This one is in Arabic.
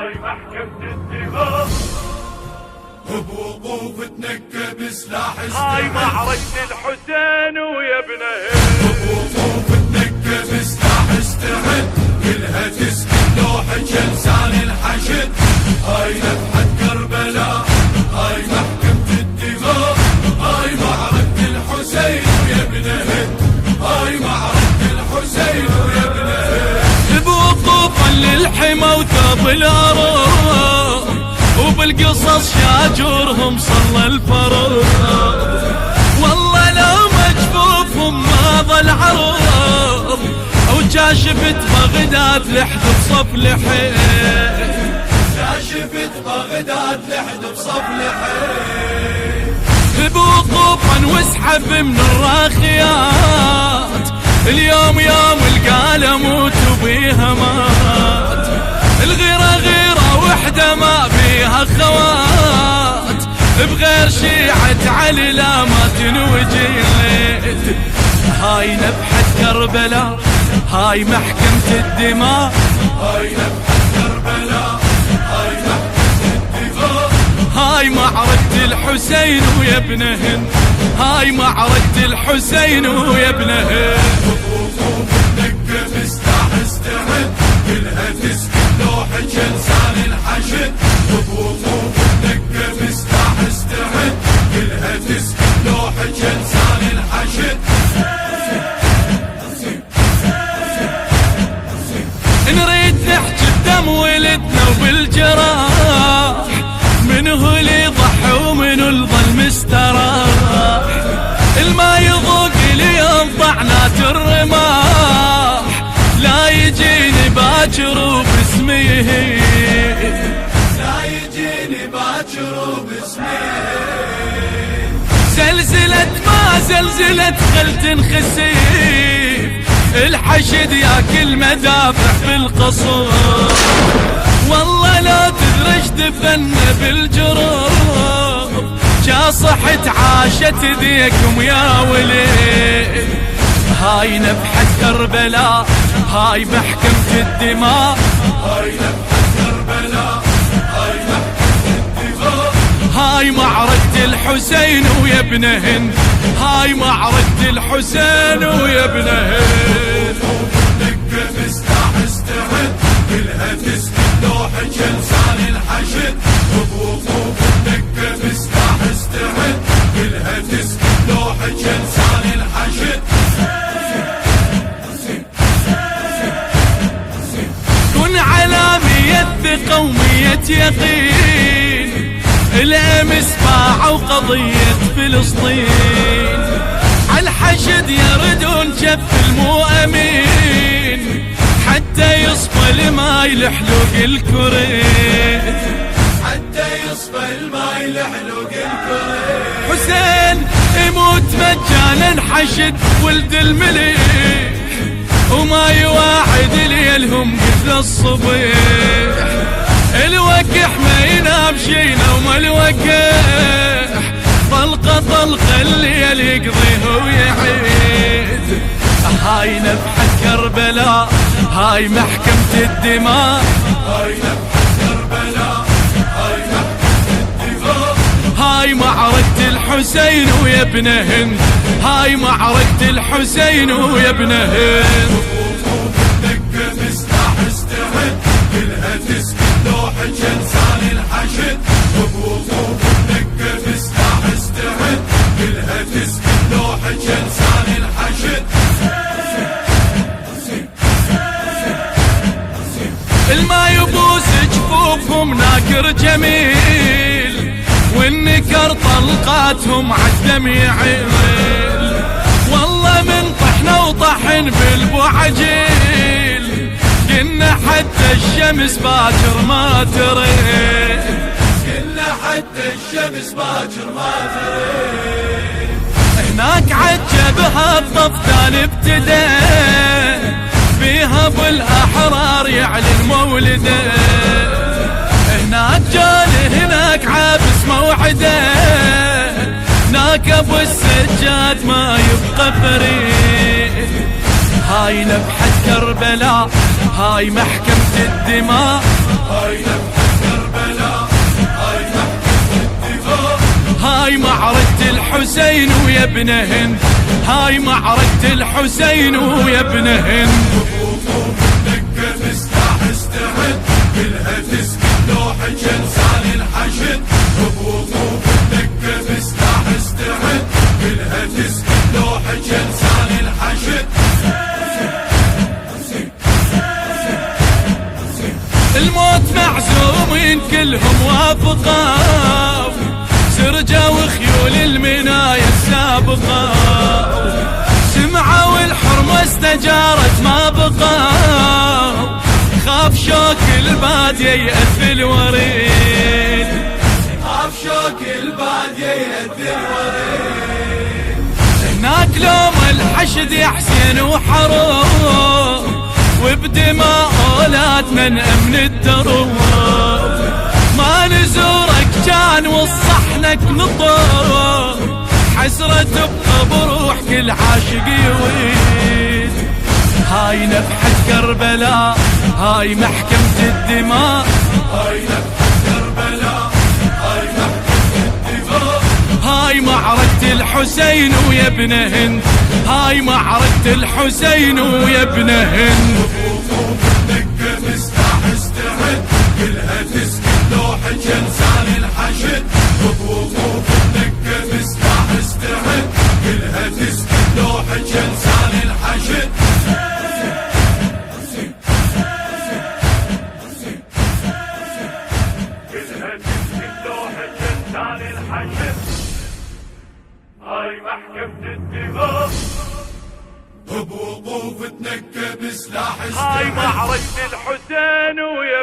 هاي محكمة الدماء. بوقوف تنكب سلاح هاي معركة الحسين ويا ابنه. بوقوف تنكب سلاح استعد، كلها تسكت لوحك لسان الحشد. هاي نفحة كربلاء، هاي محكمة الدماء، هاي معركة الحسين ويا ابنه. هاي معركة الحسين ويا ابنه. بوقوفا للحمى وثاب الأرض، وبالقصص شاجرهم صلى الفرض. والله لو مجفوفهم ما ظل عرض، وكاشفت بغداد لحد بصف لحين. كاشفت بغداد لحد بصف لحين. بوقوفا واسحب من الراخيات، اليوم يوم القالة موت وبيها مات. الغيرة غيرة وحدة ما فيها خوات، بغير شيعة علي لا ما تنوجد. هاي نبحة كربلاء، هاي محكمة الدماء، هاي نبحة كربلاء، هاي محكمة الدماء. هاي معركة الحسين ويا ابن هند، هاي معركة الحسين ويا ابن هند. وقوف تنكب سلاح استعد، كلها تسكت لوحك لسان الحشد. وقوف تنكب سلاح استعد، كلها تسكت لوحك لسان الحشد. نريد نحكي بدم ولدنا وبالجراح، منو اللي ضحى ومنو الظل مستراح. الما يضوق اليوم طعنات الرماح، لا يجيني باكر وباسمي، لا يجيني باكر وباسمي. زلزلت ما زلزلت خل تنخسيف، الحشد ياكل مدافع بالقصور. والله لا تدرج دفن بالجروب، صحت عاشت ذيكم يا وليد. هاي نبحة كربلاء، هاي محكمة الدماء، هاي نبحة كربلاء، هاي محكمة الدماء. هاي معركة الحسين ويا ابن هند، هاي معركة الحسين ويا ابن هند. نكب سلاح استعد، كلها تسكت لوحك لسان الحشد. وبوقوف نكب سلاح استعد، كلها تسكت لوحك لسان الحشد. كن علامية ثقة ومية يقين، الأمس باعوا قضية فلسطين. عالحشد يردون جف المؤمن، حتى يصفى الماي لحلوق الكريت، حتى يصفى الماي لحلوق الكريت. حسين يموت مجانا حشد ولد المليح، وما يواعد ليلهم قتل الصبيح. الوقح ما ينام شينا وما الوقح، طلقة طلقة الليل يقضيه ويعيد. هاي نبحة كربلاء، هاي محكمة الدماء، هاي نبحة كربلاء، هاي محكمة الدماء. هاي معركة الحسين ويا ابن هند، هاي معركة الحسين ويا ابن هند. وقوف نكب سلاح استعد، كلها تسكت لوحك لسان الحشد. وقوف نكب سلاح استعد، كلها تسكت لوحك لسان الحشد. الما يبوس جفوفهم ناكر جميل، والنكر طلقاتهم عالدم يعيل. والله من طحنا وطحن بالبوعجيل، قلنا حتى الشمس باكر ما تريد، قلنا حتى الشمس باكر ما تريد. هناك عجبها الطفدان ابتدى، فيها بالأحرار يعلن مولده. هناك جاني هناك عابس موعده، هناك ابو السجاد ما يبقى فريد. هاي نبحة كربلاء، هاي محكمة الدماء، هاي نبحة هاي معركة الحسين ويا ابن هند، هاي معركة الحسين ويا ابن هند. دقة مستاح استعد كلها تسكت لوحة جلسان الحشد. بوقوف الدقة مستاح استعد كلها تسكت لوحة جلسان الحشد. الموت معزومين كلهم وافقوا، سرجوا خيول المنايا السابقة، سمعوا الحرمة استجارت ما بقوا، خاف شوك البادية يأث الوريد، خاف شوك البادية يأث الوريد. هناك لوم الحشد يا حسين وحروب، وبدماء أولادنا نأمن الدروب، ما نزورك كان وصحنك نطور، حسرة بروح كل عاشق يويد. هاي نفحة كربلاء، هاي محكمة الدماء، هاي نفحة كربلاء، هاي محكمة الدماء. هاي معركة الحسين ويا ابن هند، هاي معركة الحسين ويا ابن هند. وقوف الدقة مستاح استعد كلها تسكت لوحة جلسان الحشد. وقوف الدقة مستاح استعد كلها تسكت لوحة جلسان الحشد. كلها تسكت لوحة جلسان الحشد، هاي محكمة الدماء. بوقوف تنكب سلاح هاي استعد معركة الحسين ويا